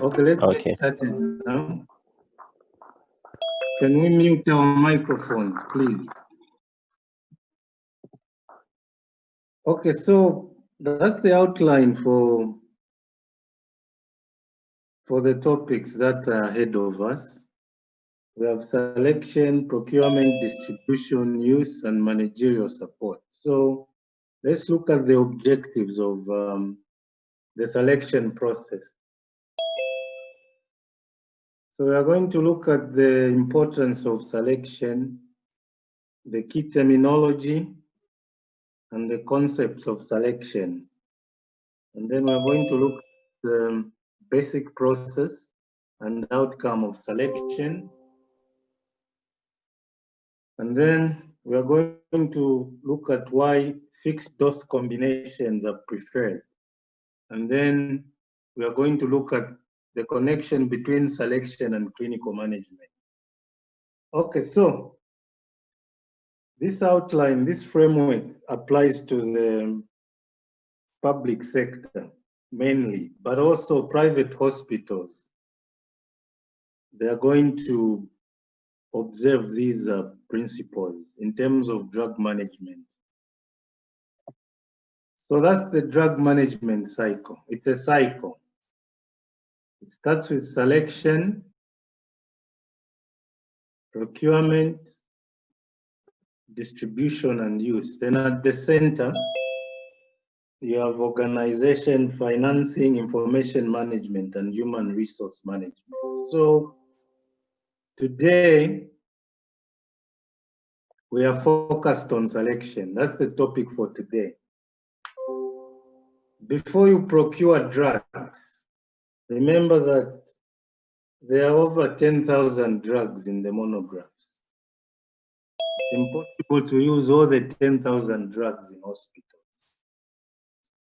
Okay, let's get started now. Can we mute our microphones, please? Okay, so that's the outline for the topics that are ahead of us. We have selection, procurement, distribution, use, and managerial support. So let's look at the objectives of the selection process. So we are going to look at the importance of selection, the key terminology, and the concepts of selection. And then we're going to look at the basic process and outcome of selection. And then we are going to look at why fixed dose combinations are preferred. And then we are going to look at the connection between selection and clinical management. Okay, so this outline, this framework applies to the public sector mainly, but also private hospitals. They are going to observe these principles in terms of drug management. So that's the drug management cycle. It's a cycle. It starts with selection, procurement, distribution, and use. Then at the center, you have organization, financing, information management, and human resource management. So today, we are focused on selection. That's the topic for today. Before you procure drugs, remember that there are over 10,000 drugs in the monographs. It's impossible to use all the 10,000 drugs in hospitals.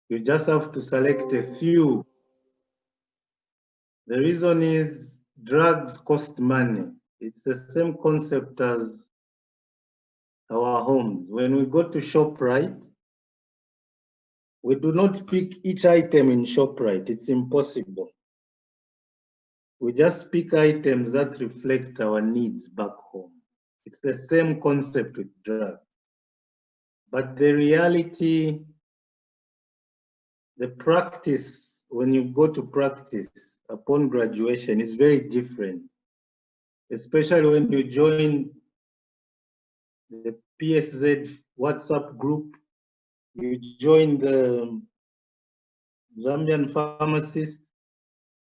You just have to select a few. The reason is drugs cost money. It's the same concept as our homes. When we go to ShopRite, we do not pick each item in ShopRite. It's impossible. We just pick items that reflect our needs back home. It's the same concept with drugs. But the reality, the practice, when you go to practice upon graduation, is very different, especially when you join the PSZ WhatsApp group, you join the Zambian pharmacists,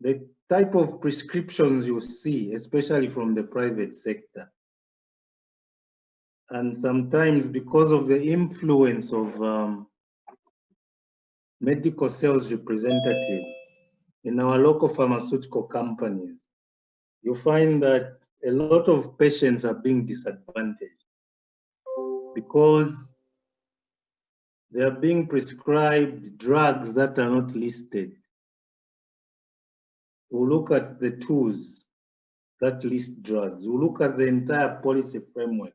the type of prescriptions you see, especially from the private sector. And sometimes because of the influence of medical sales representatives in our local pharmaceutical companies, you find that a lot of patients are being disadvantaged because they are being prescribed drugs that are not listed. We'll look at the tools that list drugs. We'll look at the entire policy framework.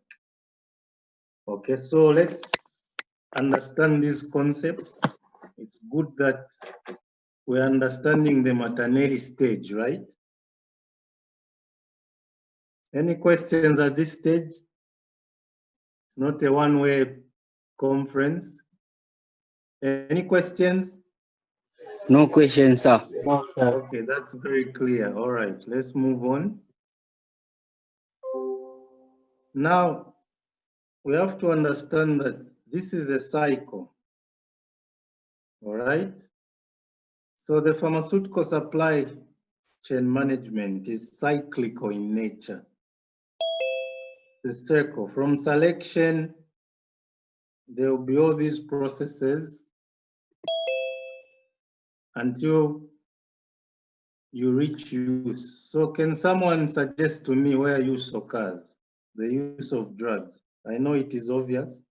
Okay, so let's understand these concepts. It's good that we're understanding the maternity stage, right? Any questions at this stage? It's not a one-way conference. Any questions? No questions, sir. No, sir. Okay, that's very clear. All right, let's move on. Now, we have to understand that this is a cycle. All right? So the pharmaceutical supply chain management is cyclical in nature. The circle from selection, there will be all these processes until you reach use. So can someone suggest to me where use occurs? The use of drugs. I know it is obvious.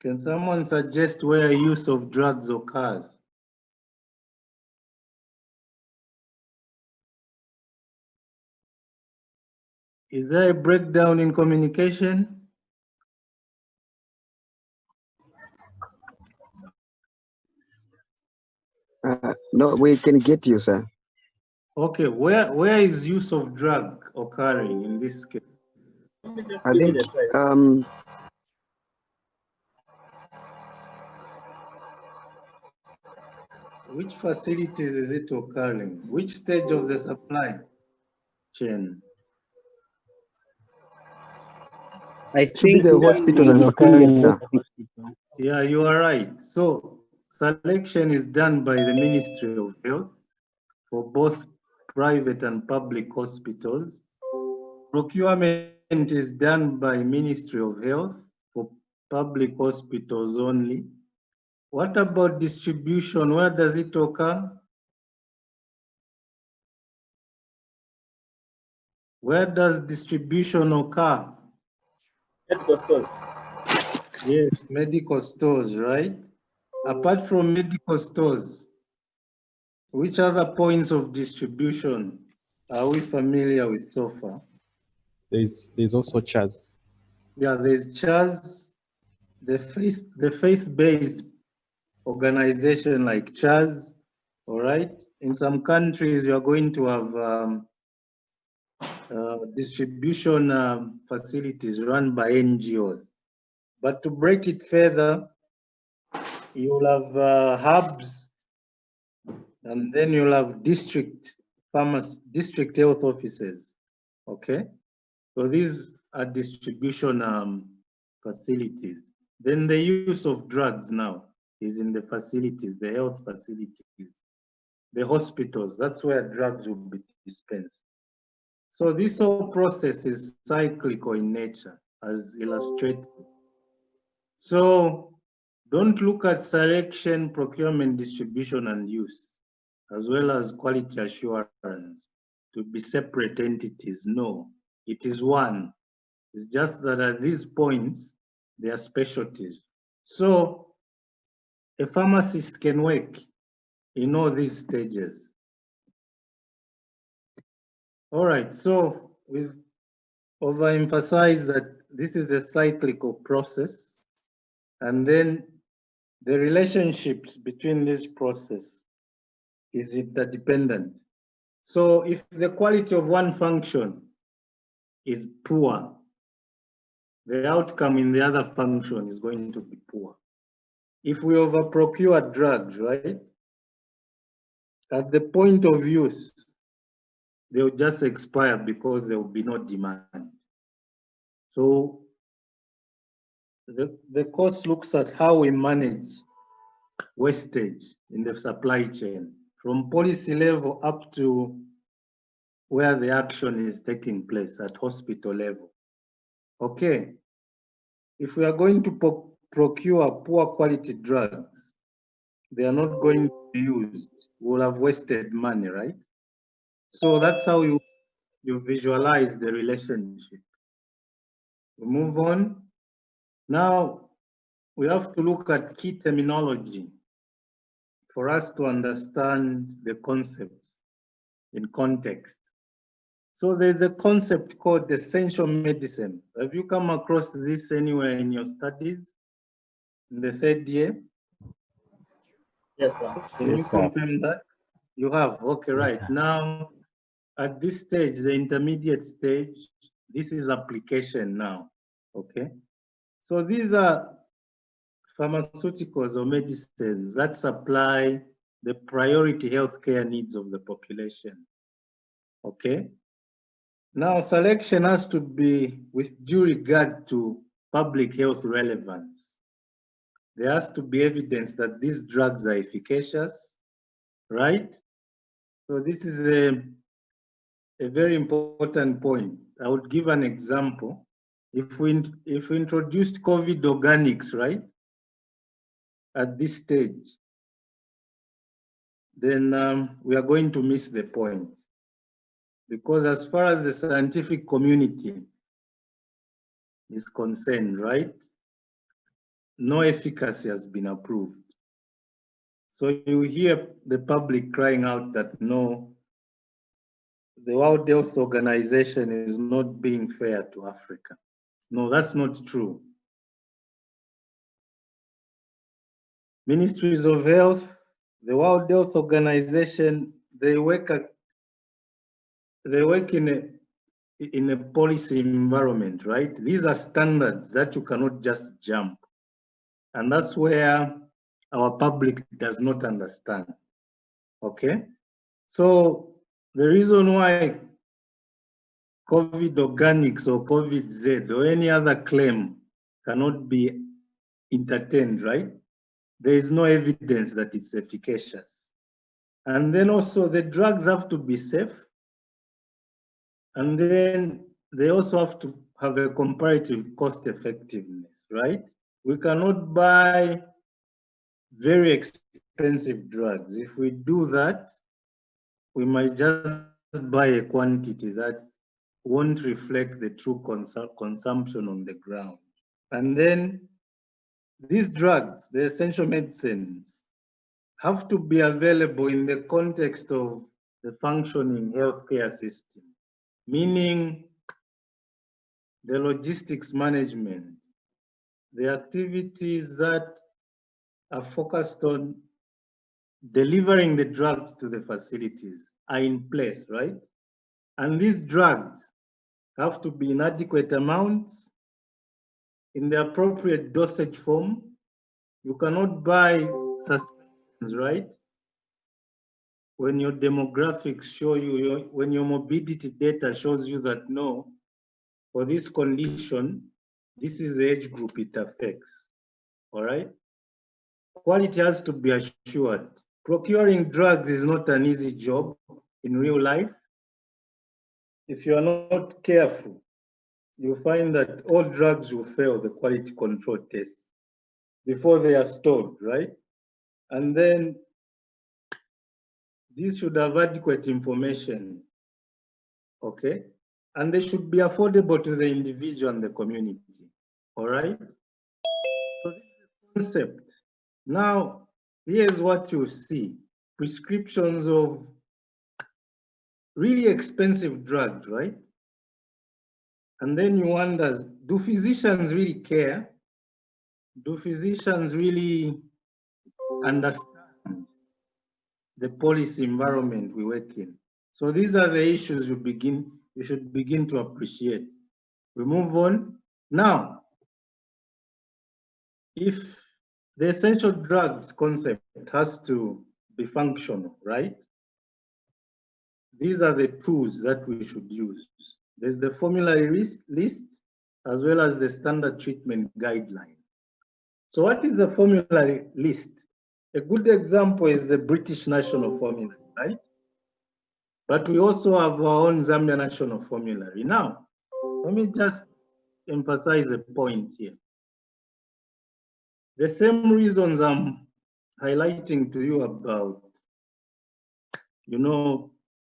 Can someone suggest where use of drugs occurs? Is there a breakdown in communication? No, we can get you, sir. Okay, where is use of drug occurring in this case? I think Which facilities is it occurring? Which stage of the supply chain? I should be think the hospitals and procurement, sir. Yeah, you are right. So selection is done by the Ministry of Health for both private and public hospitals. Procurement is done by Ministry of Health for public hospitals only. What about distribution? Where does it occur? Where does distribution occur? Medical stores. Yes, medical stores, right? Apart from medical stores, which other points of distribution are we familiar with so far? There's also CHAS. Yeah, there's CHAS, the faith-based organization like CHAS, all right? In some countries, you're going to have distribution facilities run by NGOs. But to break it further, you'll have hubs, and then you'll have district health offices, okay? So these are distribution facilities. Then the use of drugs now is in the facilities, the health facilities, the hospitals. That's where drugs will be dispensed. So this whole process is cyclical in nature, as illustrated. So don't look at selection, procurement, distribution, and use, as well as quality assurance, to be separate entities. No, it is one. It's just that at these points, they are specialties. So a pharmacist can work in all these stages. All right, so we've overemphasized that this is a cyclical process, and then the relationships between this process is interdependent. So if the quality of one function is poor, the outcome in the other function is going to be poor. If we overprocure drugs, right, at the point of use, they'll just expire because there will be no demand. So the course looks at how we manage wastage in the supply chain, from policy level up to where the action is taking place at hospital level. Okay, if we are going to procure poor quality drugs, they are not going to be used. We'll have wasted money, right? So that's how you visualize the relationship. We move on. Now, we have to look at key terminology for us to understand the concepts in context. So there's a concept called essential medicine. Have you come across this anywhere in your studies in the third year? Yes, sir. Can you confirm that? You have, okay, right. Now, at this stage, the intermediate stage, this is application now, okay? So these are pharmaceuticals or medicines that supply the priority healthcare needs of the population, okay? Now, selection has to be with due regard to public health relevance. There has to be evidence that these drugs are efficacious, right? So this is a very important point. I would give an example. If we introduced COVID organics, right, at this stage, then we are going to miss the point. Because as far as the scientific community is concerned, right, no efficacy has been approved. So you hear the public crying out that no, the World Health Organization is not being fair to Africa. No, that's not true. Ministries of health, the World Health Organization, they work in a policy environment, right? These are standards that you cannot just jump. And that's where our public does not understand, okay? So the reason why COVID organics or COVID Z or any other claim cannot be entertained, right? There is no evidence that it's efficacious. And then also the drugs have to be safe. And then they also have to have a comparative cost effectiveness, right? We cannot buy very expensive drugs. If we do that, we might just buy a quantity that won't reflect the true consumption on the ground. And then these drugs, the essential medicines, have to be available in the context of the functioning healthcare system, meaning the logistics management, the activities that are focused on delivering the drugs to the facilities are in place, right? And these drugs have to be in adequate amounts, in the appropriate dosage form. You cannot buy suspensions, right? When your demographics show you, when your morbidity data shows you that no, for this condition, this is the age group it affects, all right? Quality has to be assured. Procuring drugs is not an easy job in real life. If you are not careful, you find that all drugs will fail the quality control tests before they are stored, right? And then these should have adequate information, okay? And they should be affordable to the individual and the community, all right? So this is the concept. Now, here's what you see. Prescriptions of really expensive drugs, right? And then you wonder, do physicians really care? Do physicians really understand the policy environment we work in? So these are the issues you should begin to appreciate. We move on. Now, if the essential drugs concept has to be functional, right? These are the tools that we should use. There's the formulary list as well as the standard treatment guideline. So what is the formulary list? A good example is the British National Formulary, right? But we also have our own Zambia National Formulary. Now, let me just emphasize a point here. The same reasons I'm highlighting to you about,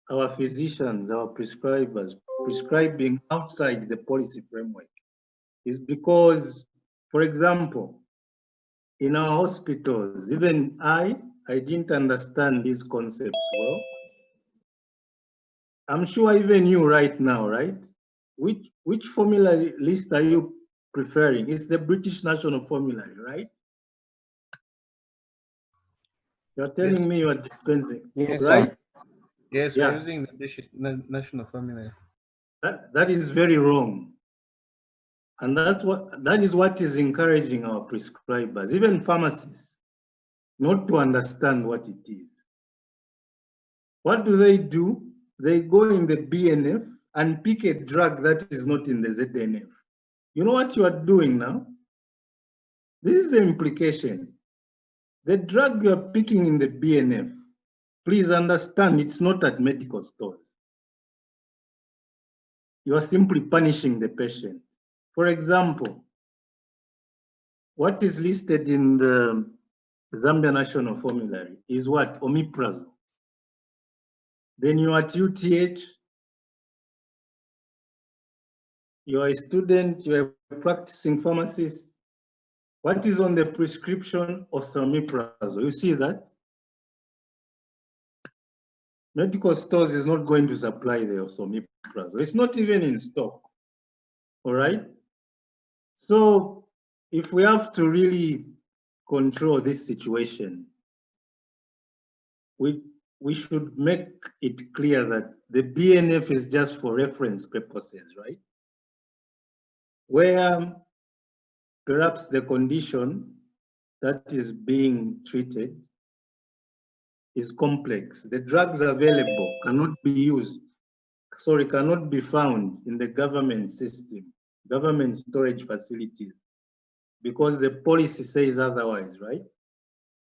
our physicians, our prescribers, prescribing outside the policy framework is because, for example, in our hospitals, even I didn't understand these concepts well. I'm sure even you right now, right? Which formulary list are you preferring? It's the British National Formulary, right? You're telling me you are dispensing, Yes, right? sir. Yes, Yeah. we're using the British national formula. That is very wrong. And that is what is encouraging our prescribers, even pharmacists, not to understand what it is. What do? They go in the BNF and pick a drug that is not in the ZNF. You know what you are doing now? This is the implication. The drug you are picking in the BNF, please understand, it's not at medical stores. You are simply punishing the patient. For example, what is listed in the Zambia National Formulary is what? Omeprazole. Then you are at UTH, you are a student, you are a practicing pharmacist. What is on the prescription of omeprazole? You see that? Medical stores is not going to supply the omeprazole. It's not even in stock, all right? So if we have to really control this situation, we should make it clear that the BNF is just for reference purposes, right? Where perhaps the condition that is being treated is complex. The drugs available cannot be found in the government system, government storage facilities, because the policy says otherwise, right?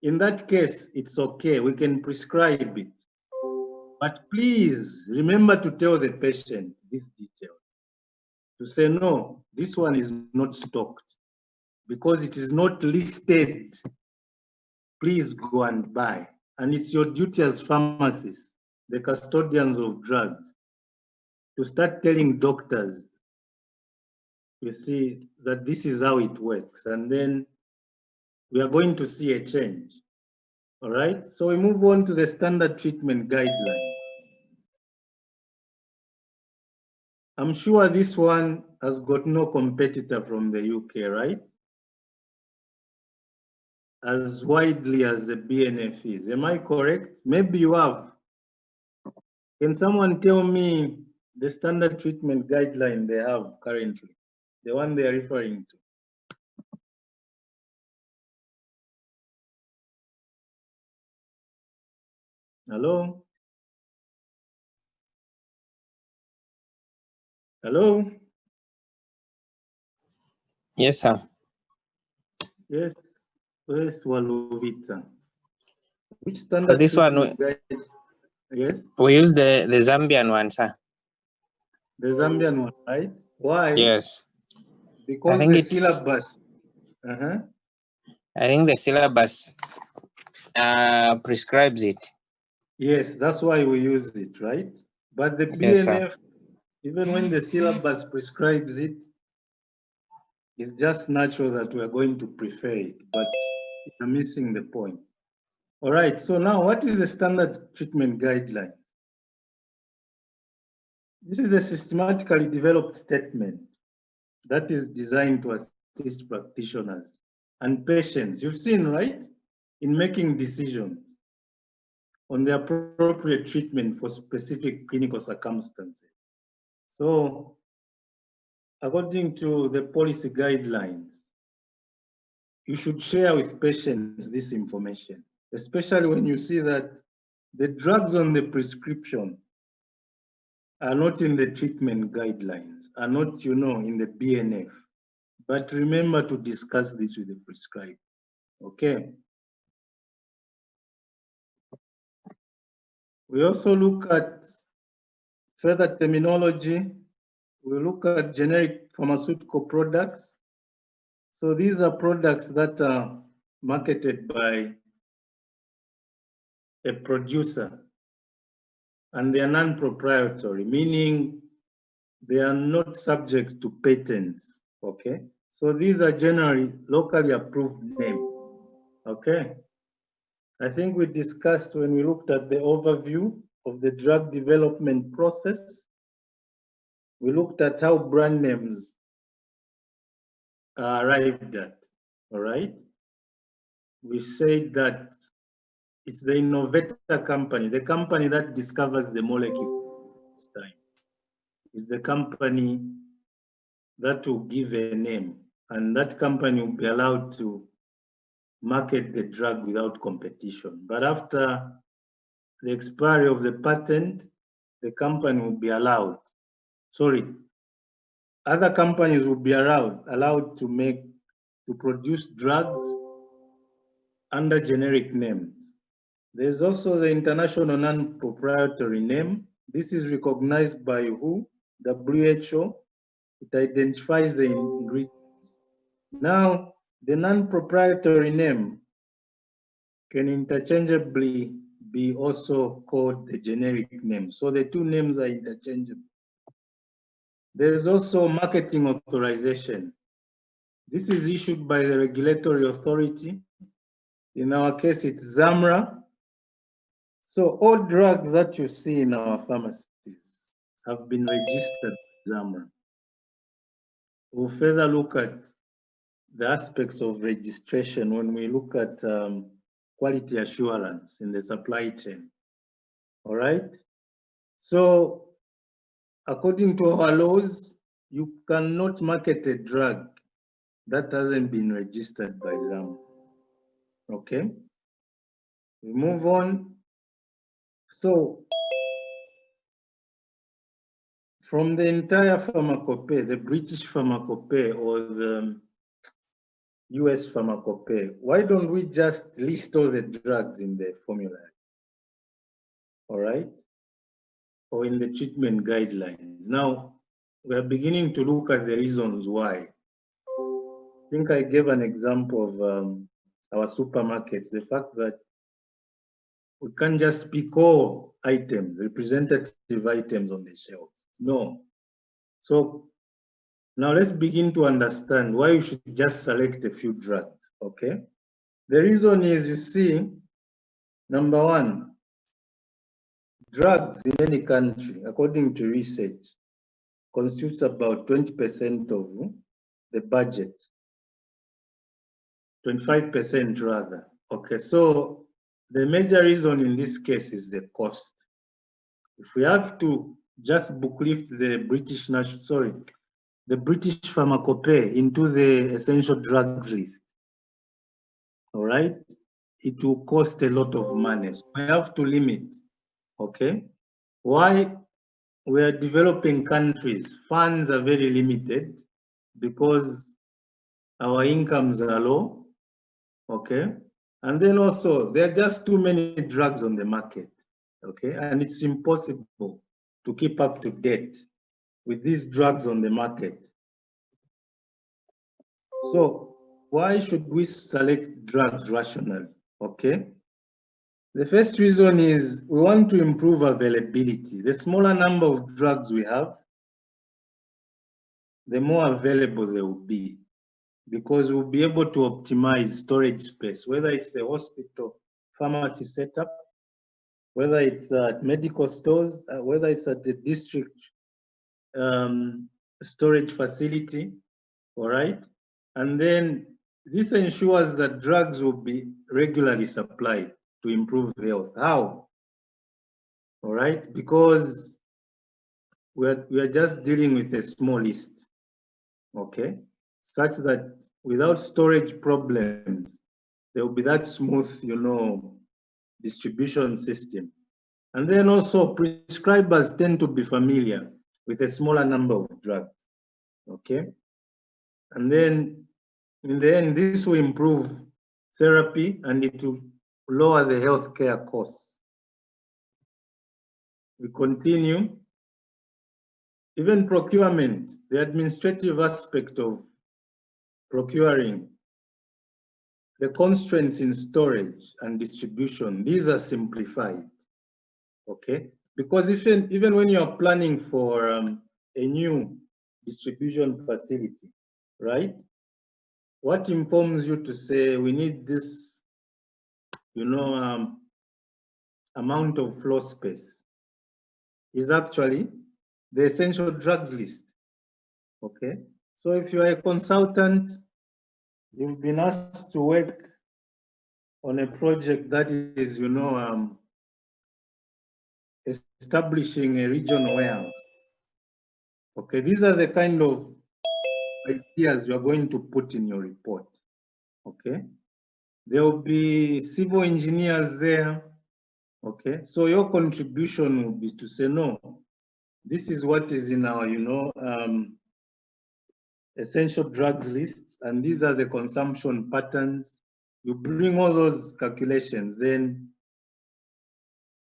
In that case, it's okay, we can prescribe it. But please remember to tell the patient this detail. To say, no, this one is not stocked because it is not listed. Please go and buy. And it's your duty as pharmacists, the custodians of drugs, to start telling doctors, you see, that this is how it works. And then we are going to see a change. All right, so we move on to the standard treatment guideline. I'm sure this one has got no competitor from the UK, right? As widely as the BNF is. Am I correct? Maybe you have. Can someone tell me the standard treatment guideline they have currently? The one they are referring to? Hello? Hello? Yes, sir. Yes, where's Walovita? Which For standard this one, treatment guideline? Yes, we use the Zambian one, sir. the Zambian one, right? Why? Yes. Because think the it's- syllabus. I think the syllabus prescribes it. Yes, that's why we use it, right? But the Yes, sir. BNF, even when the syllabus prescribes it, it's just natural that we're going to prefer it, but you're missing the point. All right, so now what is the standard treatment guideline? This is a systematically developed statement that is designed to assist practitioners and patients, you've seen, right, in making decisions on the appropriate treatment for specific clinical circumstances. So, according to the policy guidelines, you should share with patients this information, especially when you see that the drugs on the prescription are not in the treatment guidelines, are not, in the BNF. But remember to discuss this with the prescriber, okay? We also look at further terminology. We look at generic pharmaceutical products. So these are products that are marketed by a producer and they are non-proprietary, meaning they are not subject to patents, okay? So these are generally locally approved names, okay? I think we discussed when we looked at the overview of the drug development process, we looked at how brand names are arrived at, all right? We said that it's the innovator company, the company that discovers the molecule this time. Is the company that will give a name, and that company will be allowed to market the drug without competition. But after the expiry of the patent, the company will be allowed, other companies will be allowed to produce drugs under generic names. There's also the international non-proprietary name. This is recognized by WHO, WHO. It identifies the ingredients. Now, the non-proprietary name can interchangeably be also called the generic name. So the two names are interchangeable. There's also marketing authorization. This is issued by the regulatory authority. In our case, it's ZAMRA. So all drugs that you see in our pharmacies have been registered with ZAMRA. We'll further look at the aspects of registration when we look at quality assurance in the supply chain. All right. So according to our laws, you cannot market a drug that hasn't been registered by them. Okay. We move on. So from the entire pharmacopoeia, the British pharmacopoeia or the US pharmacopoeia, why don't we just list all the drugs in the formulary? All right. Or in the treatment guidelines. Now, we are beginning to look at the reasons why. I think I gave an example of our supermarkets, the fact that we can't just pick all items, representative items on the shelves. No. So now let's begin to understand why you should just select a few drugs, okay? The reason is, you see, number one, drugs in any country, according to research, constitutes about 20% of the budget, 25% rather. Okay, so the major reason in this case is the cost. If we have to just booklift the the British pharmacopoeia into the essential drugs list, all right, it will cost a lot of money. So we have to limit, okay? Why? We are developing countries, funds are very limited because our incomes are low, okay? And then also, there are just too many drugs on the market, okay? And it's impossible to keep up to date with these drugs on the market. So why should we select drugs rationally, okay? The first reason is we want to improve availability. The smaller number of drugs we have, the more available they will be, because we'll be able to optimize storage space, whether it's the hospital pharmacy setup, whether it's at medical stores, whether it's at the district storage facility, all right? And then this ensures that drugs will be regularly supplied to improve health. How? All right, because we are just dealing with a small list, okay? Such that without storage problems, there will be that smooth, distribution system. And then also prescribers tend to be familiar with a smaller number of drugs, okay? And then in the end, this will improve therapy and it will lower the healthcare costs. We continue. Even procurement, the administrative aspect of procuring, the constraints in storage and distribution, these are simplified, okay? Because even when you're planning for a new distribution facility, right? What informs you to say we need this, amount of floor space is actually the essential drugs list, okay? So if you are a consultant, you've been asked to work on a project that is, establishing a regional warehouse. Okay, these are the kind of ideas you are going to put in your report. Okay, there will be civil engineers there. Okay, so your contribution will be to say, no, this is what is in our, essential drugs list, and these are the consumption patterns. You bring all those calculations, then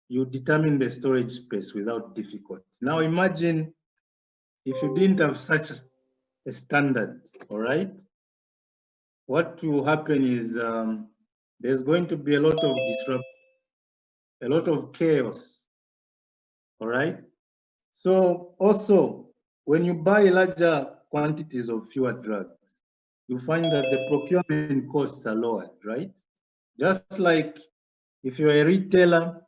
you determine the storage space without difficulty. Now imagine if you didn't have such a standard, all right? What will happen is there's going to be a lot of disruption, a lot of chaos, all right? So also, when you buy larger quantities of fewer drugs, you find that the procurement costs are lowered, right? Just like if you're a retailer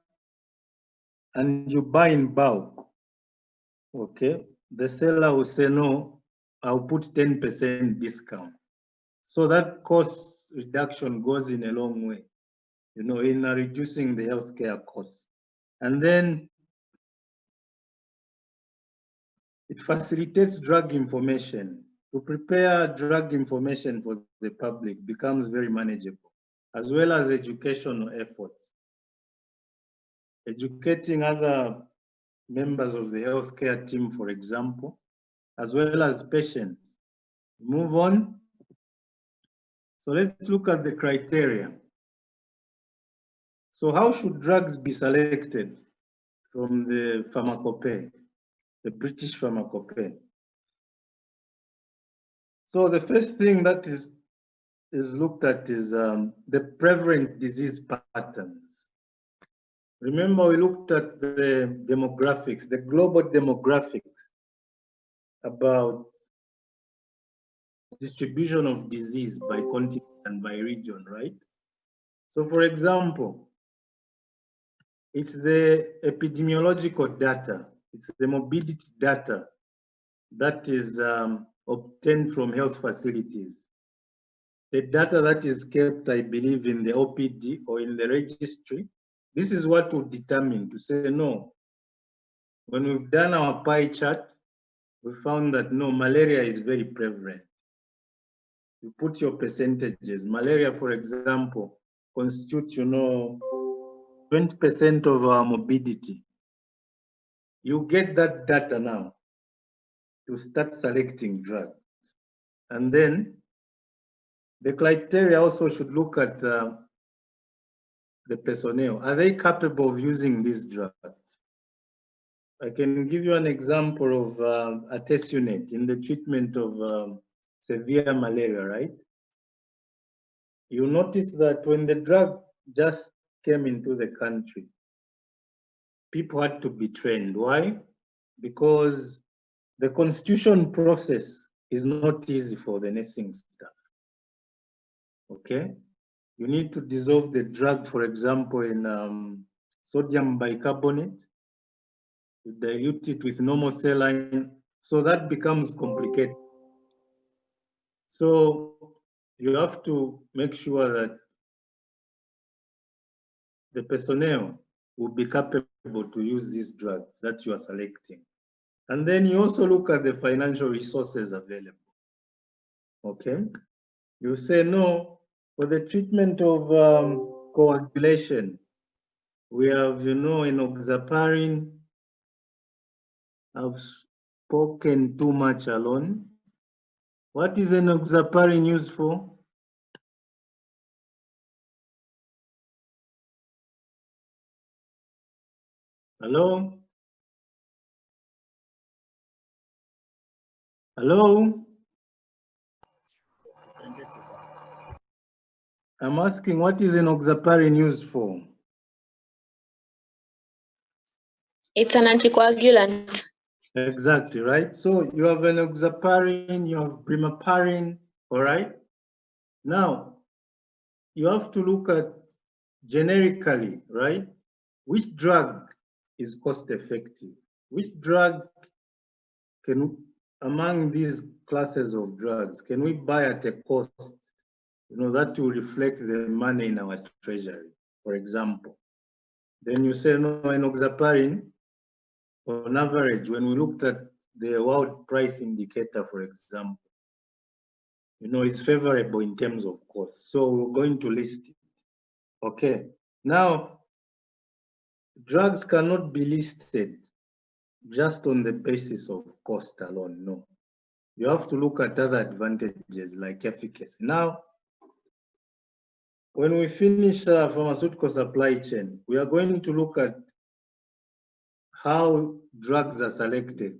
and you buy in bulk, okay, the seller will say, no, I'll put 10% discount. So that cost reduction goes in a long way. in reducing the healthcare costs. And then it facilitates drug information. To prepare drug information for the public becomes very manageable, as well as educational efforts. Educating other members of the healthcare team, for example, as well as patients. Move on. So let's look at the criteria. So how should drugs be selected from the pharmacopoeia, the British pharmacopoeia? So the first thing that is looked at is the prevalent disease patterns. Remember, we looked at the demographics, the global demographics about distribution of disease by continent and by region, right? So for example, it's the epidemiological data, it's the morbidity data that is obtained from health facilities. The data that is kept, I believe, in the OPD or in the registry, this is what will determine to say, no, when we've done our pie chart, we found that no, malaria is very prevalent. You put your percentages. Malaria, for example, constitutes, 20% of our morbidity. You get that data now to start selecting drugs. And then the criteria also should look at the personnel. Are they capable of using these drugs? I can give you an example of artesunate in the treatment of severe malaria, right? You notice that when the drug just came into the country, people had to be trained. Why? Because the constitution process is not easy for the nursing staff. Okay? You need to dissolve the drug, for example, in sodium bicarbonate. You dilute it with normal saline, so that becomes complicated. So you have to make sure that the personnel will be capable to use these drugs that you are selecting. And then you also look at the financial resources available. Okay? You say, no, for the treatment of coagulation, we have, enoxaparin. I've spoken too much alone. What is enoxaparin used for? Hello? Hello? I'm asking, what is enoxaparin used for? It's an anticoagulant. Exactly, right? So you have enoxaparin, you have primaparin, all right? Now, you have to look at generically, right? Which drug is cost effective? Which drug among these classes of drugs, can we buy at a cost, that will reflect the money in our treasury, for example? Then you say, no, enoxaparin, on average, when we looked at the world price indicator, for example, is favorable in terms of cost. So we're going to list it. Okay. Now, drugs cannot be listed just on the basis of cost alone. No. You have to look at other advantages like efficacy. Now, when we finish pharmaceutical supply chain, we are going to look at how drugs are selected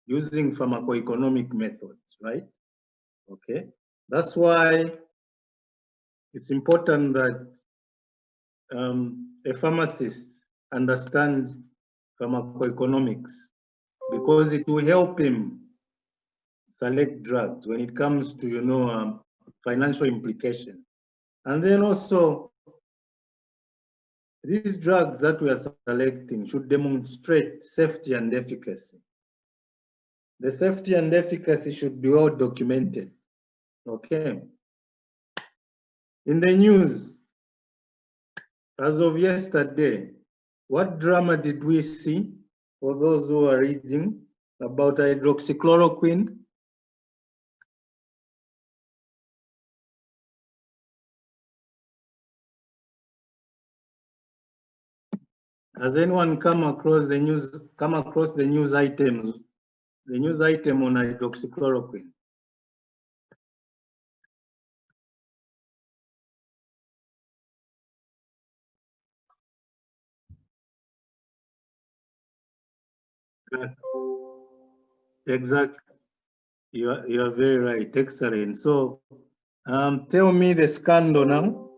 using pharmacoeconomic methods, right? Okay. That's why it's important that a pharmacist understands pharmacoeconomics, because it will help him select drugs when it comes to, financial implication. And then also, these drugs that we are selecting should demonstrate safety and efficacy. The safety and efficacy should be well documented. Okay. In the news, as of yesterday, what drama did we see for those who are reading about hydroxychloroquine? Has anyone come across the news items, the news item on hydroxychloroquine? Exactly. You are very right. Excellent. So tell me the scandal now.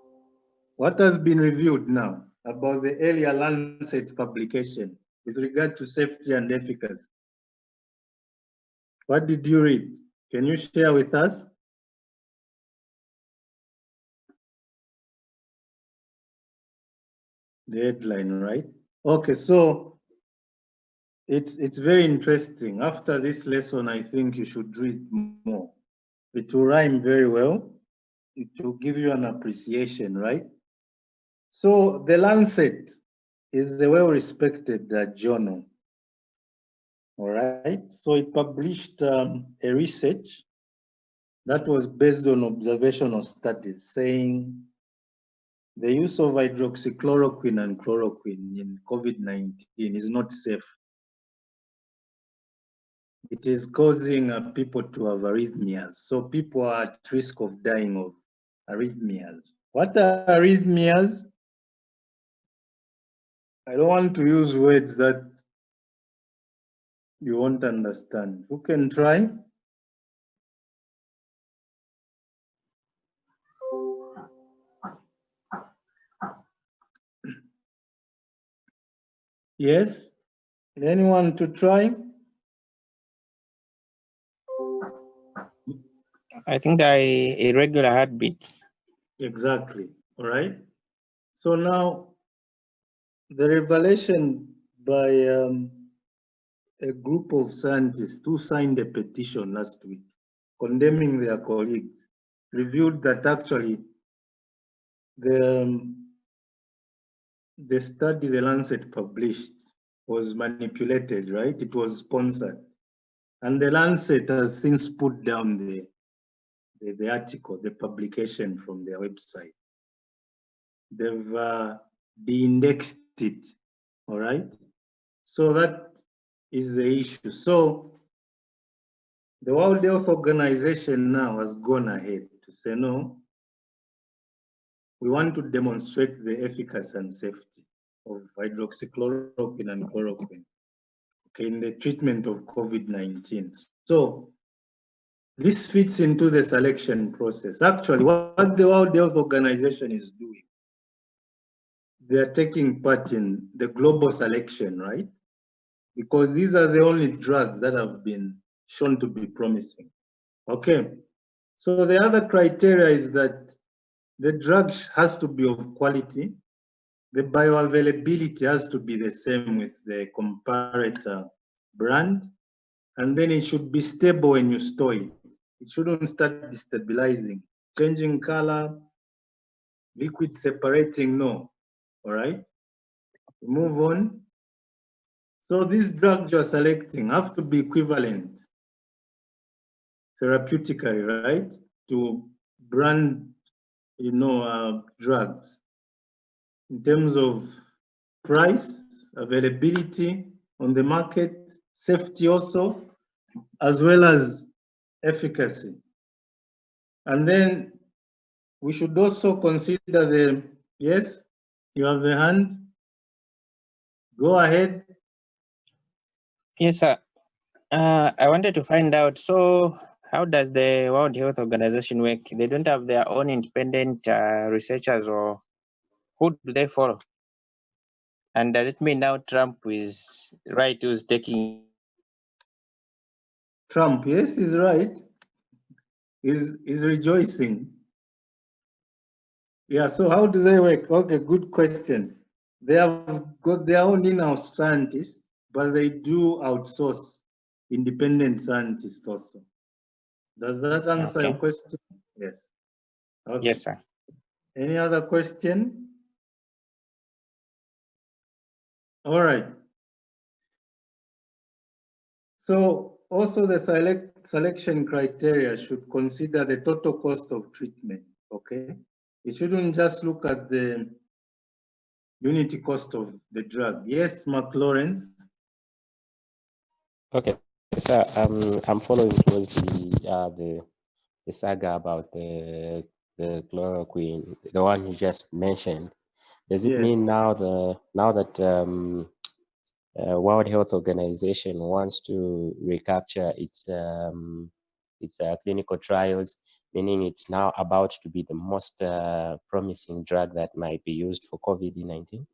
What has been revealed now about the earlier Lancet publication with regard to safety and efficacy? What did you read? Can you share with us? The headline, right? Okay, so it's very interesting. After this lesson, I think you should read more. It will rhyme very well. It will give you an appreciation, right? So the Lancet is a well-respected journal, all right? So it published a research that was based on observational studies saying the use of hydroxychloroquine and chloroquine in COVID-19 is not safe. It is causing people to have arrhythmias. So people are at risk of dying of arrhythmias. What are arrhythmias? I don't want to use words that you won't understand. Who can try? Yes? Anyone to try? I think there are irregular heartbeat. Exactly. All right. So now the revelation by a group of scientists who signed a petition last week condemning their colleagues revealed that actually the study the Lancet published was manipulated, right? It was sponsored. And the Lancet has since put down the article, the publication from their website. They've de-indexed it, all right? So that is the issue. So the World Health Organization now has gone ahead to say, no, we want to demonstrate the efficacy and safety of hydroxychloroquine and chloroquine, okay, in the treatment of COVID-19. So this fits into the selection process. Actually, what the World Health Organization is doing, they are taking part in the global selection, right? Because these are the only drugs that have been shown to be promising. Okay, so the other criteria is that the drug has to be of quality, the bioavailability has to be the same with the comparator brand, and then it should be stable when you store it. It shouldn't start destabilizing, changing color, liquid separating, no, all right? Move on. So these drugs you're selecting have to be equivalent therapeutically, right, to brand, drugs in terms of price, availability on the market, safety also, as well as efficacy. And then we should also consider yes, you have a hand. Go ahead. Yes, sir. I wanted to find out, so how does the World Health Organization work? They don't have their own independent researchers, or who do they follow? And does it mean now Trump is right, who's taking? Trump, yes, he's right. He's rejoicing. Yeah, so how do they work? Okay, good question. They have got their own in-house scientists, but they do outsource independent scientists also. Does that answer your question? Yes. Okay. Yes, sir. Any other question? All right. So also the selection criteria should consider the total cost of treatment, okay? It shouldn't just look at the unity cost of the drug. Yes, Mark Lawrence? Okay, so I'm following closely the saga about the chloroquine, the one you just mentioned. Does it Yes. mean now that World Health Organization wants to recapture its clinical trials, meaning it's now about to be the most promising drug that might be used for COVID-19?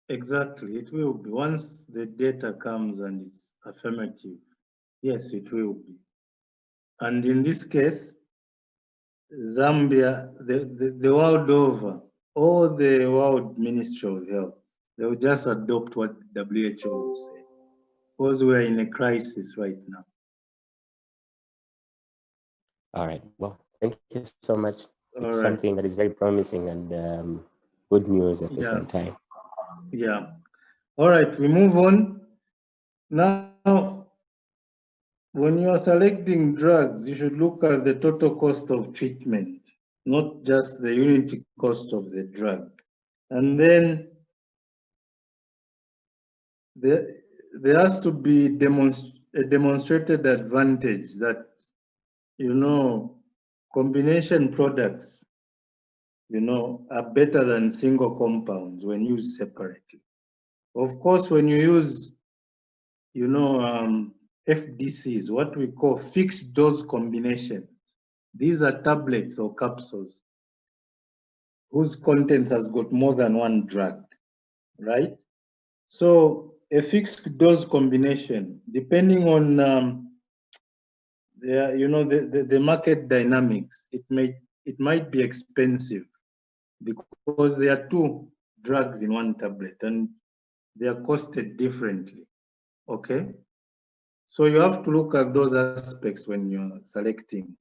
Exactly, it will be. Once the data comes and it's affirmative, yes, it will be. And in this case, Zambia, the world over, all the World Ministry of Health, they will just adopt what WHO will say, because we are in a crisis right now. All right. Well, thank you so much. All It's right. something that is very promising and good news at the Yeah. same time. Yeah. All right, we move on. Now, when you are selecting drugs, you should look at the total cost of treatment, not just the unity cost of the drug. And then there has to be a demonstrated advantage that, you know, combination products, you know, are better than single compounds when used separately. Of course, when you use, you know, FDCs, what we call fixed dose combinations, these are tablets or capsules whose contents has got more than one drug, right? So a fixed dose combination, depending on the market dynamics, it might be expensive because there are two drugs in one tablet and they are costed differently. Okay, so you have to look at those aspects when you're selecting.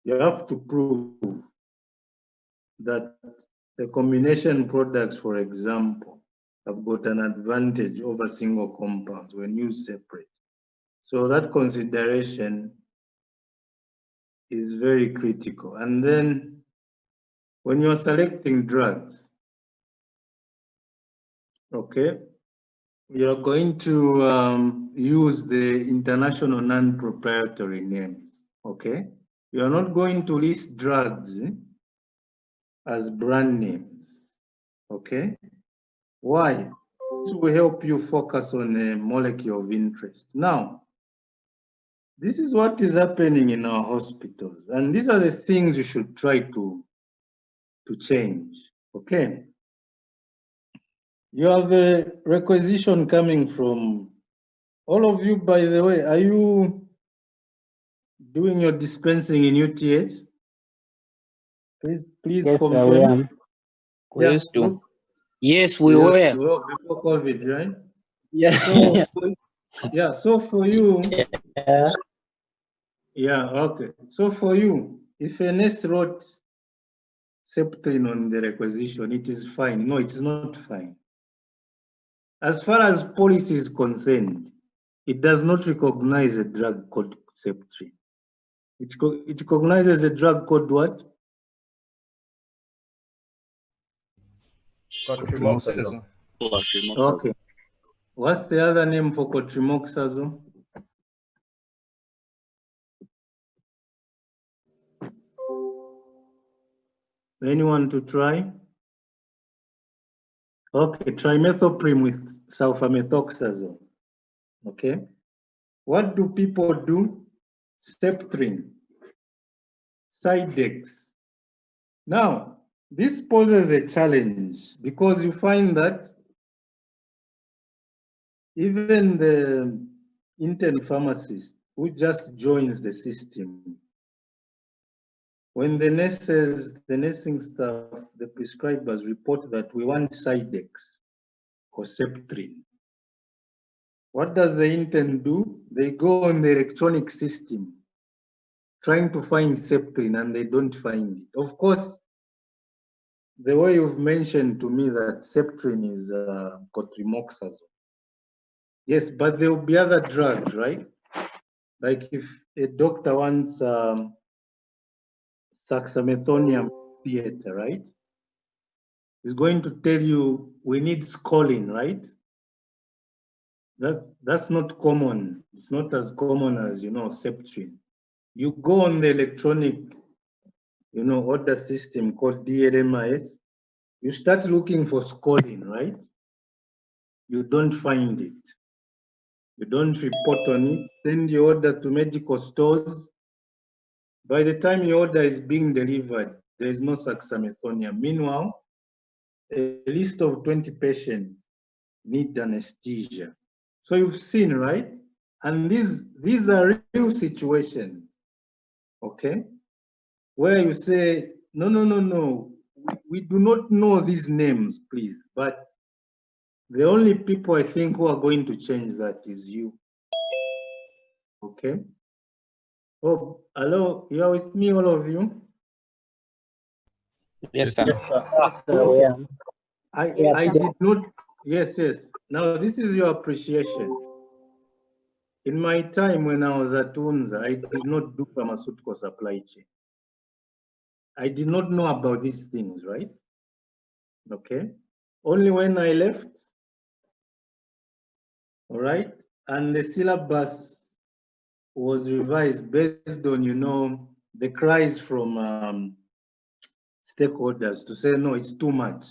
You have to prove that the combination products, for example, have got an advantage over single compounds when used separate. So that consideration is very critical. And then when you're selecting drugs, okay, you're going to use the international non-proprietary names, okay? You're not going to list drugs as brand names, okay? Why? This will help you focus on a molecule of interest. Now, this is what is happening in our hospitals, and these are the things you should try to change, okay? You have a requisition coming from all of you, by the way. Are you doing your dispensing in UTH? Please Yes, confirm. we am. We Yeah, used to. look, Yes, we you were. used to work before COVID, right? Yeah. So for you, Yeah. yeah, okay. So for you, if a nurse wrote Septrin on the requisition, it is fine. No, it is not fine. As far as policy is concerned, it does not recognize a drug called Septrin. It recognizes a drug called what? Cotrimoxazole. Okay. What's the other name for cotrimoxazole? Anyone to try? Okay, trimethoprim with sulfamethoxazole. Okay. What do people do? Septrin, Sidex. Now, this poses a challenge because you find that even the intern pharmacist who just joins the system, when the nurses, the nursing staff, the prescribers report that we want Sidex or Septrin, what does the intern do? They go on the electronic system trying to find Septrin and they don't find it. Of course, the way you've mentioned to me that Septrin is cotrimoxazole, Yes, but there will be other drugs, right? Like if a doctor wants saxamethonium theater, right? He's going to tell you we need scoline, right? That's not common. It's not as common as Septrin. You go on the electronic, order system called DLMIS. You start looking for scoline, right? You don't find it. You don't report on it. Send your order to medical stores. By the time your order is being delivered, there is no saxamethonium. Meanwhile, a list of 20 patients need anesthesia. So you've seen, right? And these are real situations, okay? Where you say, no, we do not know these names, please. But the only people I think who are going to change that is you, okay? Oh, hello, you are with me, all of you? Yes, sir. Yes, sir. I did not, yes. Now this is your appreciation. In my time when I was at UNZA, I did not do pharmaceutical supply chain. I did not know about these things, right? Okay. Only when I left, all right, and the syllabus was revised based on, the cries from stakeholders to say, no, it's too much.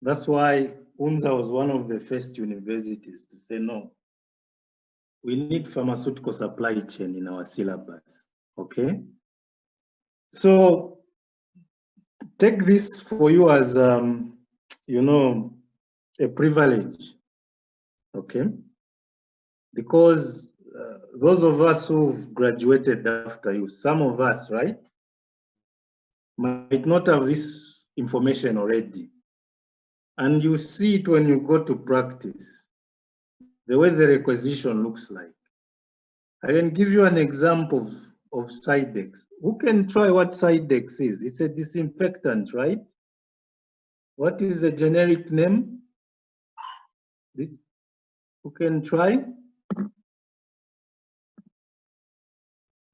That's why UNZA was one of the first universities to say, no, we need pharmaceutical supply chain in our syllabus, okay? So take this for you as, a privilege, okay? Because those of us who've graduated after you, some of us, right, might not have this information already. And you see it when you go to practice, the way the requisition looks like. I can give you an example of Sidex. Who can try what Sidex is? It's a disinfectant, right? What is the generic name? Who can try?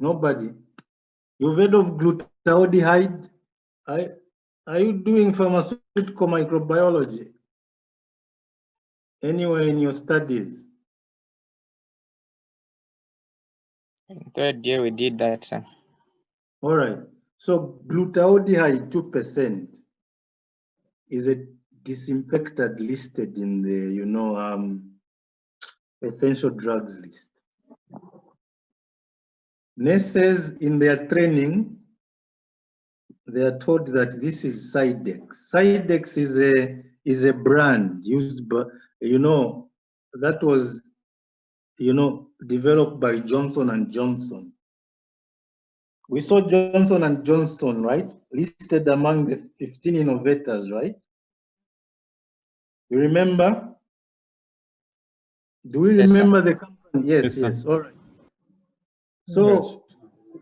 Nobody. You've heard of glutaldehyde? Are you doing pharmaceutical microbiology anywhere in your studies? In third year we did that, sir. All right. So glutaldehyde 2% is a disinfectant listed in the essential drugs list. Nurses in their training, they are told that this is Sidex. Sidex is a brand used by, that was, developed by Johnson and Johnson. We saw Johnson and Johnson, right? Listed among the 15 innovators, right? You remember? Do we remember the company? Yes, yes. All right. So,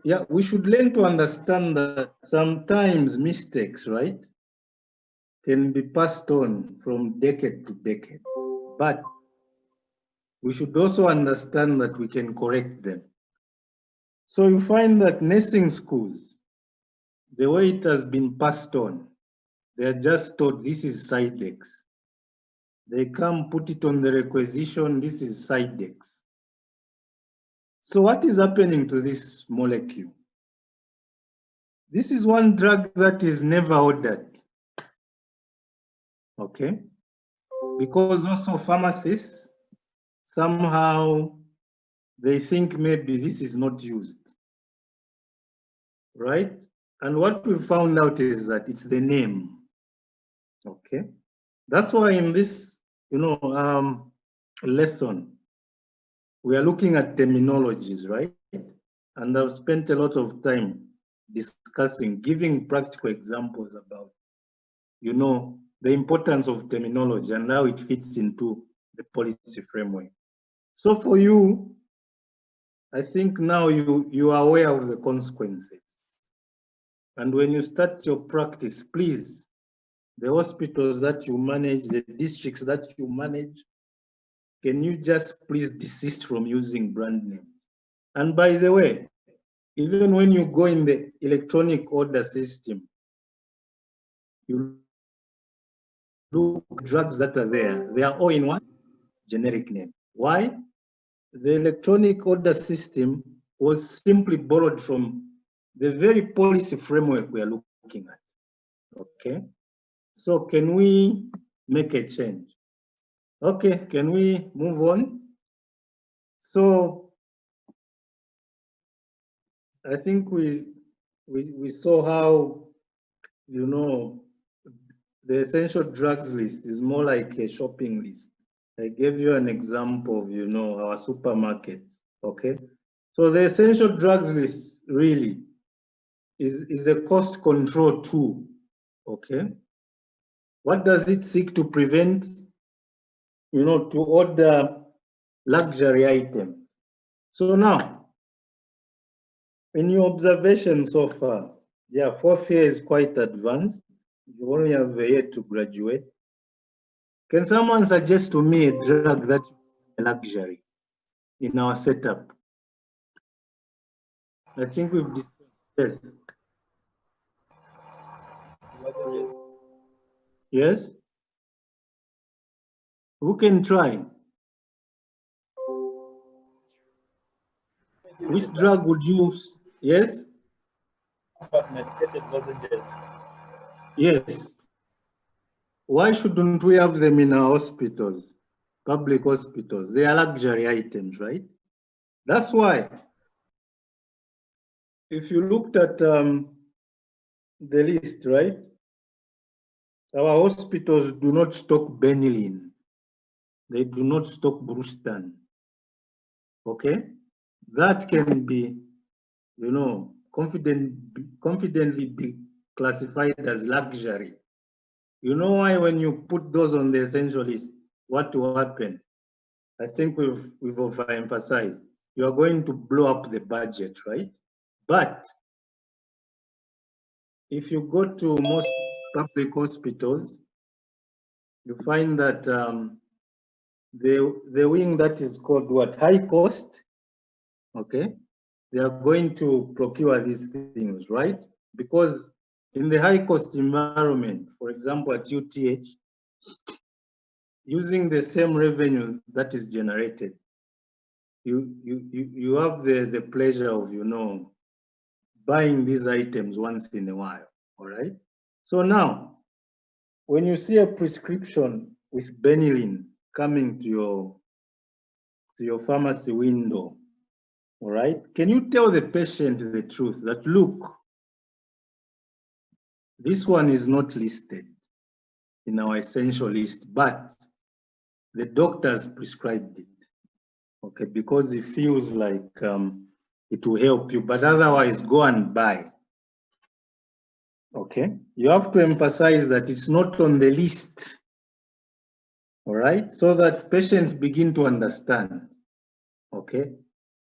yeah, we should learn to understand that sometimes mistakes, right, can be passed on from decade to decade. But we should also understand that we can correct them. So you find that nursing schools, the way it has been passed on, they're just told this is Sidex. They come put it on the requisition, this is Sidex. So what is happening to this molecule? This is one drug that is never ordered, okay? Because also pharmacists, somehow they think maybe this is not used, right? And what we found out is that it's the name, okay? That's why in this, lesson, we are looking at terminologies, right? And I've spent a lot of time discussing, giving practical examples about, the importance of terminology and how it fits into the policy framework. So for you, I think now you are aware of the consequences. And when you start your practice, please, the hospitals that you manage, the districts that you manage, can you just please desist from using brand names? And by the way, even when you go in the electronic order system, you look at drugs that are there, they are all in one generic name. Why? The electronic order system was simply borrowed from the very policy framework we are looking at. Okay, so can we make a change? Okay, can we move on? So I think we saw how, you know, the essential drugs list is more like a shopping list. I gave you an example of, you know, our supermarkets. Okay, so the essential drugs list really is a cost control tool. Okay, what does it seek to prevent? You know, to order luxury items. So now, in your observation so far, yeah, 4th year is quite advanced. You only have a year to graduate. Can someone suggest to me a drug that is a luxury in our setup? I think we've discussed. Yes? Who can try? Which drug would you, yes? Medicated lozenges. Yes. Why shouldn't we have them in our hospitals, public hospitals? They are luxury items, right? That's why, if you looked at the list, right? Our hospitals do not stock Benylin. They do not stock Brustan. Okay? That can be, you know, confidently be classified as luxury. You know why when you put those on the essential list, what will happen? I think we've overemphasized. You are going to blow up the budget, right? But if you go to most public hospitals, you find that the wing that is called what? High cost, okay? They are going to procure these things, right? Because in the high cost environment, for example, at UTH, using the same revenue that is generated, you have the pleasure of, you know, buying these items once in a while, all right? So now, when you see a prescription with Benylin coming to your pharmacy window, all right, can you tell the patient the truth that, look, this one is not listed in our essential list, but the doctor's prescribed it, okay, because he feels like it will help you, but otherwise go and buy. Okay, you have to emphasize that it's not on the list, all right, so that patients begin to understand. Okay,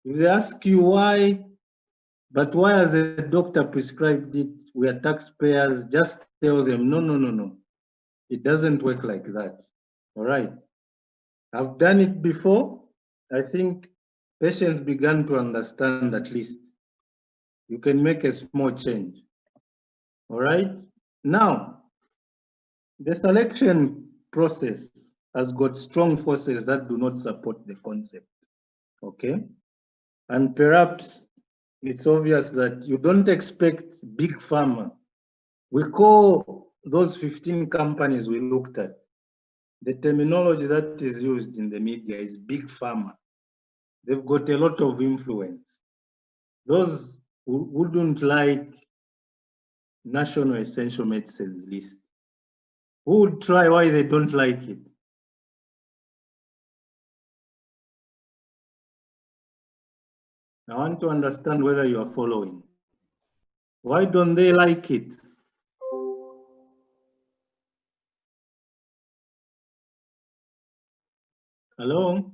if they ask you why, but why has the doctor prescribed it, we are taxpayers, just tell them, no, no, no, no, it doesn't work like that, all right. I've done it before. I think patients began to understand at least you can make a small change, all right. Now, the selection process has got strong forces that do not support the concept, okay? And perhaps it's obvious that you don't expect big pharma. We call those 15 companies we looked at, the terminology that is used in the media is big pharma. They've got a lot of influence. Those who wouldn't like national essential medicines list, who would try why they don't like it? I want to understand whether you are following. Why don't they like it? Hello?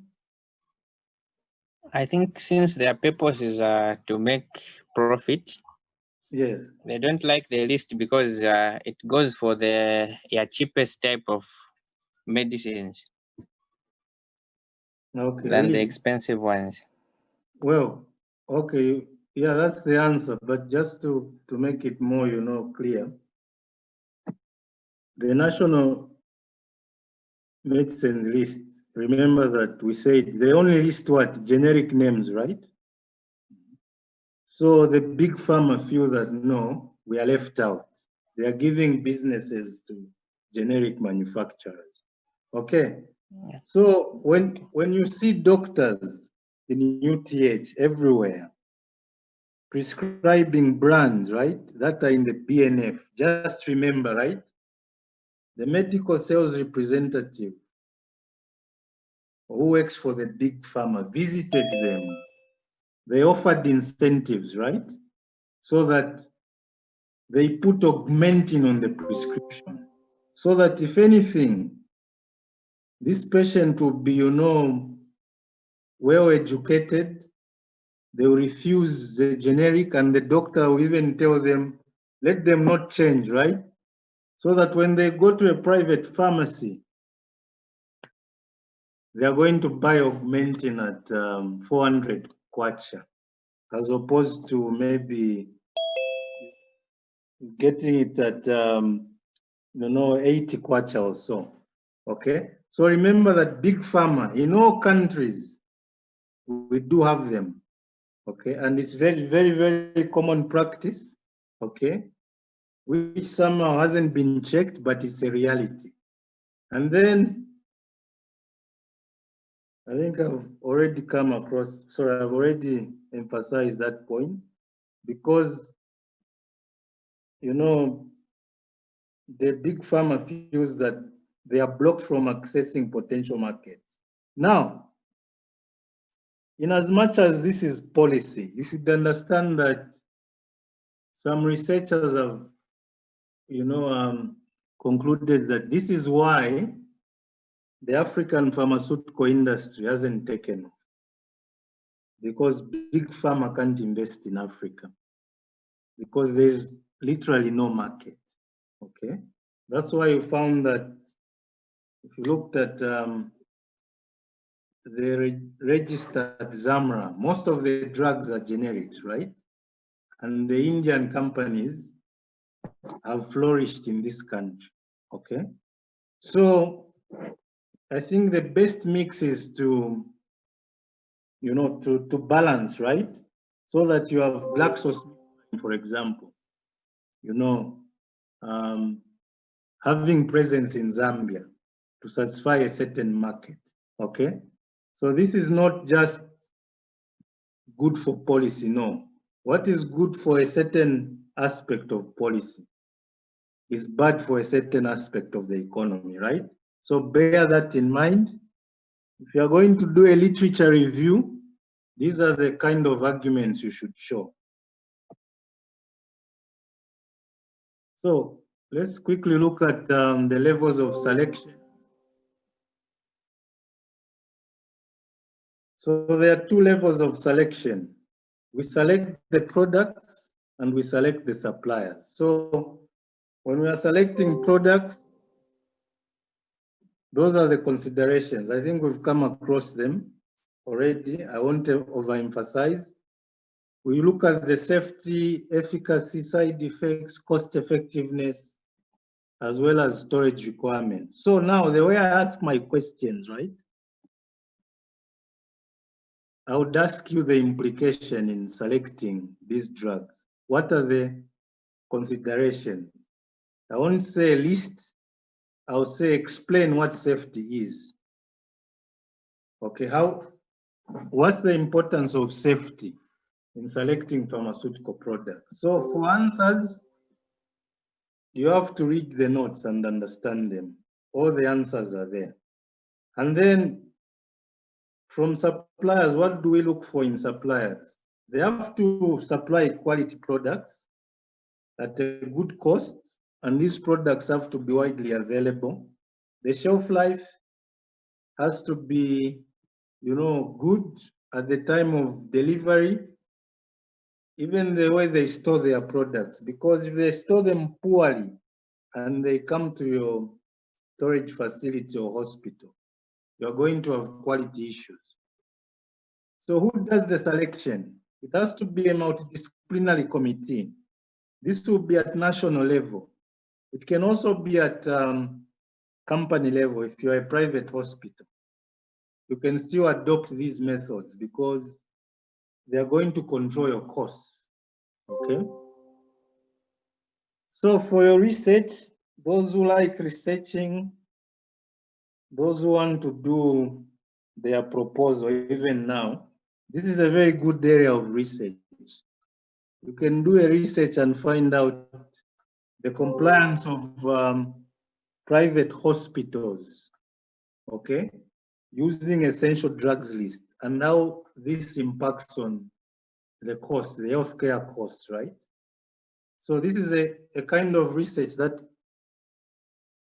I think since their purpose is to make profit, Yes. they don't like the list because it goes for the cheapest type of medicines. Okay. than the Really? expensive ones. Well, okay. Yeah, that's the answer. But just to make it more, clear, the national medicines list, remember that we said they only list what? Generic names, right? So the big pharma feel that no, we are left out. They are giving businesses to generic manufacturers. Okay. Yeah. So when you see doctors in UTH everywhere prescribing brands, right, that are in the BNF, just remember, right, the medical sales representative who works for the big pharma visited them. They offered incentives, right, so that they put augmentin on the prescription, so that if anything, this patient will be, well educated. They will refuse the generic, and the doctor will even tell them, let them not change, right? So that when they go to a private pharmacy, they are going to buy augmentin at 400 kwacha, as opposed to maybe getting it at 80 kwacha or so. Okay, so remember that big pharma in all countries, we do have them. Okay, and it's very, very, very common practice. Okay, which somehow hasn't been checked, but it's a reality. And then I think I've already I've already emphasized that point, because, the big pharma feels that they are blocked from accessing potential markets. Now, in as much as this is policy, you should understand that some researchers have, concluded that this is why the African pharmaceutical industry hasn't taken off, because big pharma can't invest in Africa, because there's literally no market. Okay, that's why you found that if you looked at the registered Zamra, most of the drugs are generics, right? And the Indian companies have flourished in this country. Okay, so I think the best mix is to, to balance, right? So that you have GlaxoSmithKline, for example, having presence in Zambia to satisfy a certain market. Okay, so this is not just good for policy. No, what is good for a certain aspect of policy is bad for a certain aspect of the economy, right? So bear that in mind. If you are going to do a literature review, these are the kind of arguments you should show. So let's quickly look at the levels of selection. So there are two levels of selection. We select the products and we select the suppliers. So when we are selecting products, those are the considerations. I think we've come across them already. I want to overemphasize. We look at the safety, efficacy, side effects, cost effectiveness, as well as storage requirements. So now the way I ask my questions, right? I would ask you the implication in selecting these drugs. What are the considerations? I won't say list, I'll say explain what safety is. Okay, what's the importance of safety in selecting pharmaceutical products? So for answers, you have to read the notes and understand them. All the answers are there. And then from suppliers, what do we look for in suppliers? They have to supply quality products at a good cost, and these products have to be widely available. The shelf life has to be, good at the time of delivery, even the way they store their products, because if they store them poorly and they come to your storage facility or hospital, you're going to have quality issues. So who does the selection? It has to be a multidisciplinary committee. This will be at national level. It can also be at company level. If you're a private hospital, you can still adopt these methods because they are going to control your costs, okay? So for your research, those who like researching, those who want to do their proposal even now, this is a very good area of research. You can do a research and find out the compliance of private hospitals, okay, using essential drugs list and how this impacts on the cost, the healthcare costs, right? So this is a kind of research that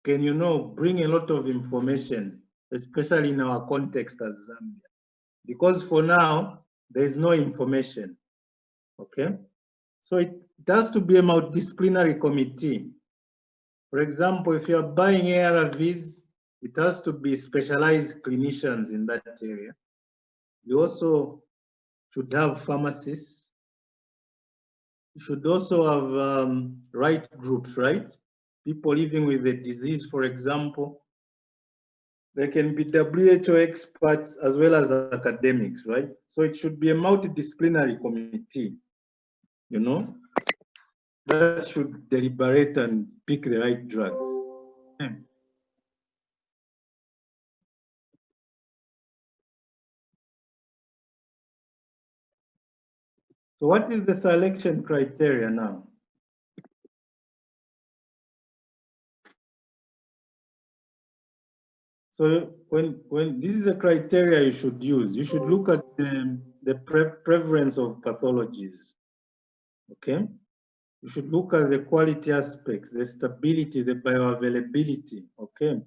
can, you know, bring a lot of information, especially in our context as Zambia. Because for now, there is no information, okay? So it has to be a multidisciplinary committee. For example, if you're buying ARVs, it has to be specialized clinicians in that area. You also should have pharmacists. You should also have right groups, right? People living with the disease, for example. There can be WHO experts as well as academics, right? So it should be a multidisciplinary committee, you know, that should deliberate and pick the right drugs. So what is the selection criteria now? So when this is a criteria you should use, you should look at the prevalence of pathologies, okay? You should look at the quality aspects, the stability, the bioavailability, okay?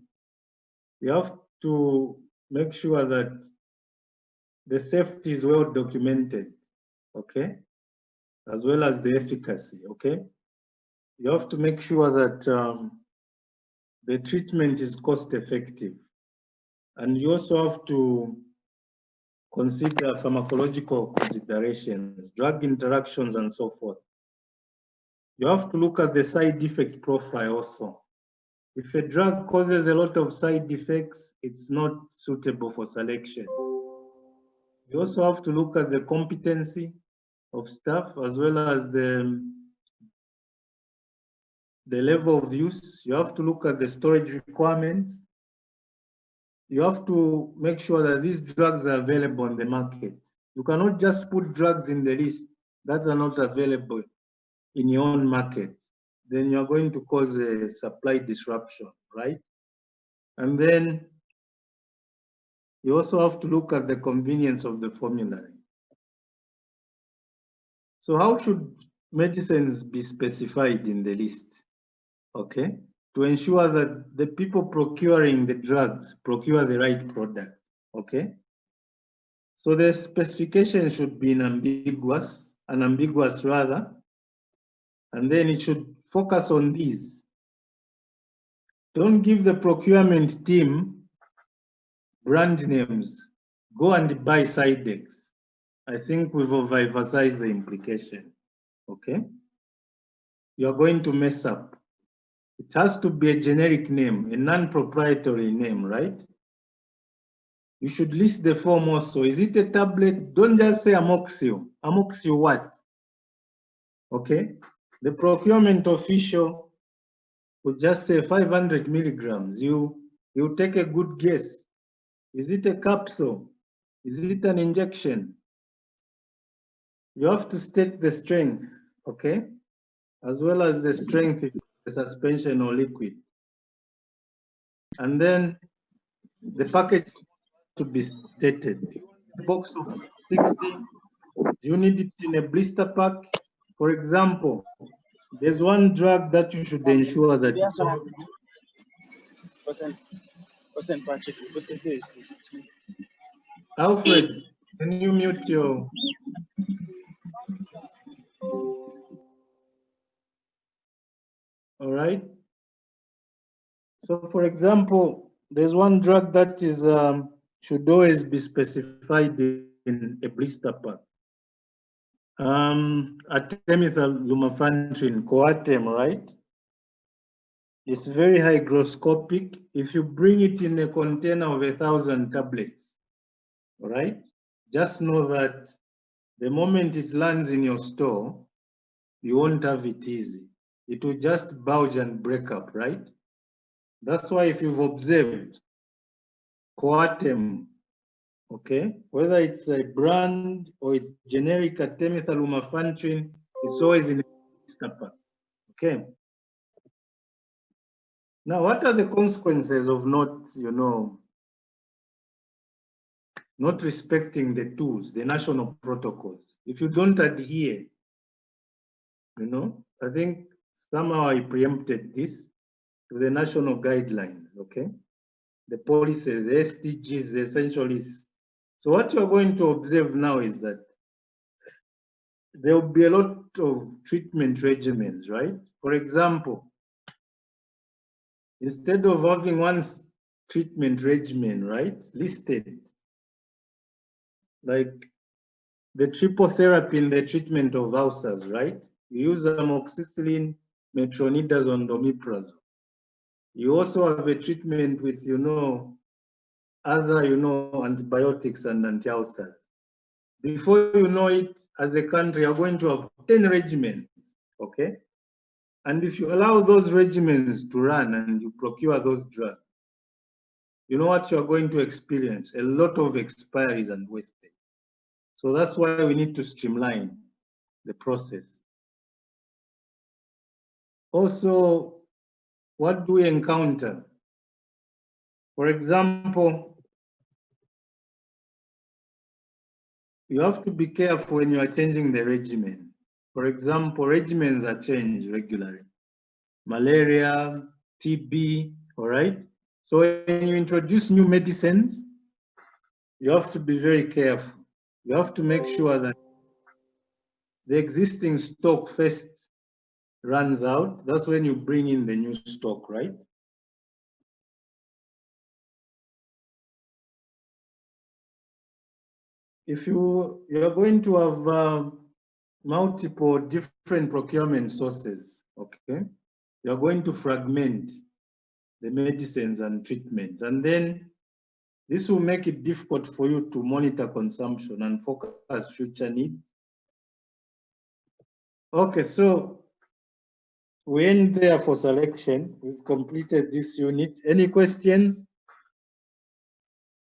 You have to make sure that the safety is well documented, okay? As well as the efficacy, okay? You have to make sure that the treatment is cost effective. And you also have to consider pharmacological considerations, drug interactions, and so forth. You have to look at the side effect profile also. If a drug causes a lot of side effects, it's not suitable for selection. You also have to look at the competency of staff as well as the level of use. You have to look at the storage requirements. You have to make sure that these drugs are available on the market. You cannot just put drugs in the list that are not available in your own market. Then you're going to cause a supply disruption, right? And then you also have to look at the convenience of the formulary. So how should medicines be specified in the list? Okay, to ensure that the people procuring the drugs procure the right product, okay? So the specification should be unambiguous rather, and then it should focus on these. Don't give the procurement team brand names. Go and buy Sidex. I think we've overemphasized the implication, okay? You're going to mess up. It has to be a generic name, a non-proprietary name, right? You should list the form also. Is it a tablet? Don't just say amoxil. Amoxil what? Okay? The procurement official would just say 500 milligrams. You take a good guess. Is it a capsule? Is it an injection? You have to state the strength, okay? As well as the strength if it's a suspension or liquid. And then the package to be stated. A box of 60, do you need it in a blister pack? For example, there's one drug that you should ensure that it's Alfred, can you mute your... All right. So for example, there's one drug that is should always be specified in a blister pack. Artemether lumefantrine, Coartem, right? It's very hygroscopic. If you bring it in a container of 1,000 tablets, all right, just know that the moment it lands in your store, you won't have it easy. It will just bulge and break up, right? That's why if you've observed, Coartem, okay, whether it's a brand or it's generic Artemether lumefantrine, it's always in a blister pack, okay? Now, what are the consequences of not, not respecting the tools, the national protocols? If you don't adhere, I think somehow I preempted this to the national guidelines, okay? The policies, the STGs, the essential lists. So what you're going to observe now is that there will be a lot of treatment regimens, right? For example, instead of having one treatment regimen, right, listed, like the triple therapy in the treatment of ulcers, right? You use amoxicillin, metronidazole, omeprazole. You also have a treatment with, other, antibiotics and anti-ulcers. Before you know it, as a country, you're going to have 10 regimens, okay? And if you allow those regimens to run and you procure those drugs, you know what you're going to experience? A lot of expiries and wastage. So that's why we need to streamline the process. Also, what do we encounter? For example, you have to be careful when you are changing the regimen. For example, regimens are changed regularly. Malaria, TB, all right? So when you introduce new medicines, you have to be very careful. You have to make sure that the existing stock first runs out. That's when you bring in the new stock, right? If you're going to have multiple different procurement sources, okay? You're going to fragment the medicines and treatments. And then this will make it difficult for you to monitor consumption and focus future needs. Okay, so we end there for selection. We've completed this unit. Any questions?